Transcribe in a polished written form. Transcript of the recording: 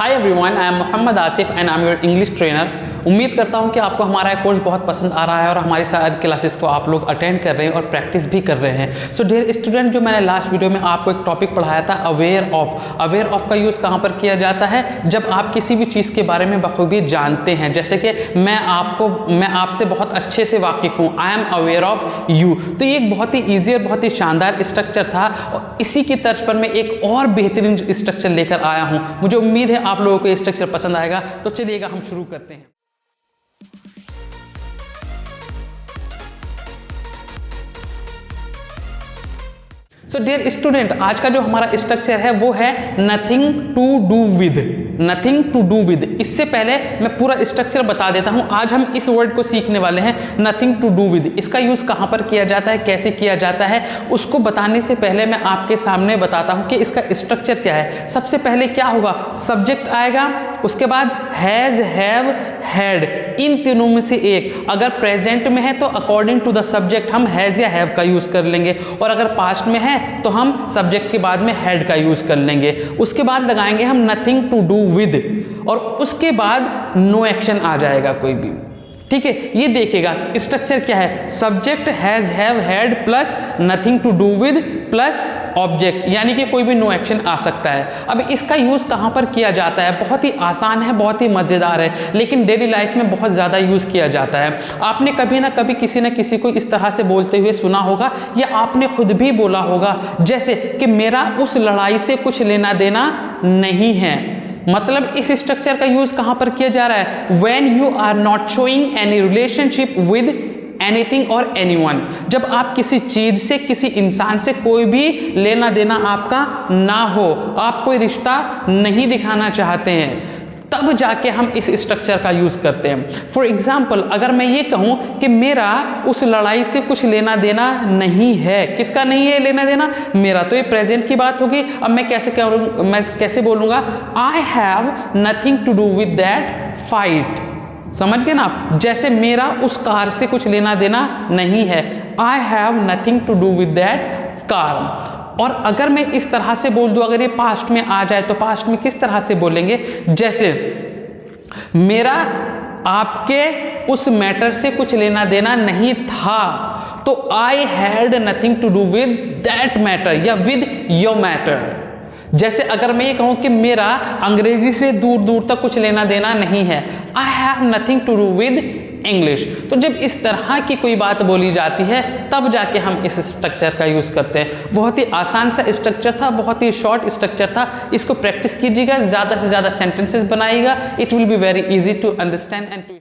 Hi everyone, I am Mohammad Asif and I am your English trainer. उम्मीद करता हूं कि आपको हमारा कोर्स बहुत पसंद आ रहा है और हमारी सारी क्लासेस को आप लोग अटेंड कर रहे हैं और प्रैक्टिस भी कर रहे हैं। सो डियर स्टूडेंट, जो मैंने लास्ट वीडियो में आपको एक टॉपिक पढ़ाया था अवेयर ऑफ का यूज़ कहाँ पर किया जाता है? जब आप किसी भी चीज़ के बारे में बखूबी जानते हैं। जैसे कि मैं आपसे बहुत अच्छे से वाकिफ़ हूँ, I am aware of you. तो ये एक बहुत ही ईजी और बहुत ही शानदार स्ट्रक्चर था और इसी की तर्ज पर मैं एक और बेहतरीन स्ट्रक्चर लेकर आया हूँ। मुझे उम्मीद है आप लोगों को ये स्ट्रक्चर पसंद आएगा। तो चलिएगा हम शुरू करते हैं। सो डियर स्टूडेंट, आज का जो हमारा स्ट्रक्चर है वो है nothing to do with. Nothing to do with. इससे पहले मैं पूरा स्ट्रक्चर बता देता हूं। आज हम इस वर्ड को सीखने वाले हैं, नथिंग टू डू विद। इसका यूज कहां पर किया जाता है, कैसे किया जाता है, उसको बताने से पहले मैं आपके सामने बताता हूं कि इसका स्ट्रक्चर क्या है। सबसे पहले क्या होगा, सब्जेक्ट आएगा, उसके बाद हैज, हैव, हैड, इन तीनों में से एक। अगर प्रेजेंट में है तो अकॉर्डिंग टू द सब्जेक्ट हम हैज या हैव का यूज कर लेंगे, और अगर पास्ट में है तो हम सब्जेक्ट के बाद में हैड का यूज कर लेंगे। उसके बाद लगाएंगे हम नथिंग टू डू विद, और उसके बाद नो एक्शन आ जाएगा कोई भी। ठीक है, ये देखिएगा स्ट्रक्चर क्या है, subject has, have, had plus nothing to do with plus object, यानी कि कोई भी नो एक्शन आ सकता है। अब इसका यूज कहां पर किया जाता है? बहुत ही आसान है, बहुत ही मजेदार है, लेकिन डेली लाइफ में बहुत ज्यादा यूज किया जाता है। आपने कभी ना कभी किसी न किसी को इस तरह से बोलते हुए सुना होगा, या आपने खुद भी बोला होगा, जैसे कि मेरा उस लड़ाई से कुछ लेना देना नहीं है। मतलब इस स्ट्रक्चर का यूज कहां पर किया जा रहा है? When you are not showing any relationship with anything और एनीवन। जब आप किसी चीज से, किसी इंसान से कोई भी लेना देना आपका ना हो, आप कोई रिश्ता नहीं दिखाना चाहते हैं, तब जाके हम इस स्ट्रक्चर का यूज करते हैं। फॉर एग्जाम्पल, अगर मैं ये कहूं कि मेरा उस लड़ाई से कुछ लेना देना नहीं है, किसका नहीं है लेना देना? मेरा। तो ये प्रेजेंट की बात होगी। अब मैं कैसे बोलूंगा? I have nothing to do with that fight. समझ गए ना आप? जैसे मेरा उस कार से कुछ लेना देना नहीं है, I have nothing to do with that car. और अगर मैं इस तरह से बोल दूं, अगर ये पास्ट में आ जाए तो पास्ट में किस तरह से बोलेंगे? जैसे मेरा आपके उस मैटर से कुछ लेना देना नहीं था, तो I had nothing to do with that matter या विद योर मैटर। जैसे अगर मैं ये कहूं कि मेरा अंग्रेजी से दूर दूर तक कुछ लेना देना नहीं है, I have nothing to do with English. तो जब इस तरह की कोई बात बोली जाती है तब जाके हम इस स्ट्रक्चर का यूज करते हैं। बहुत ही आसान सा स्ट्रक्चर था, बहुत ही शॉर्ट स्ट्रक्चर था। इसको प्रैक्टिस कीजिएगा, ज्यादा से ज्यादा सेंटेंसेस बनाइएगा। It will be very easy to understand and to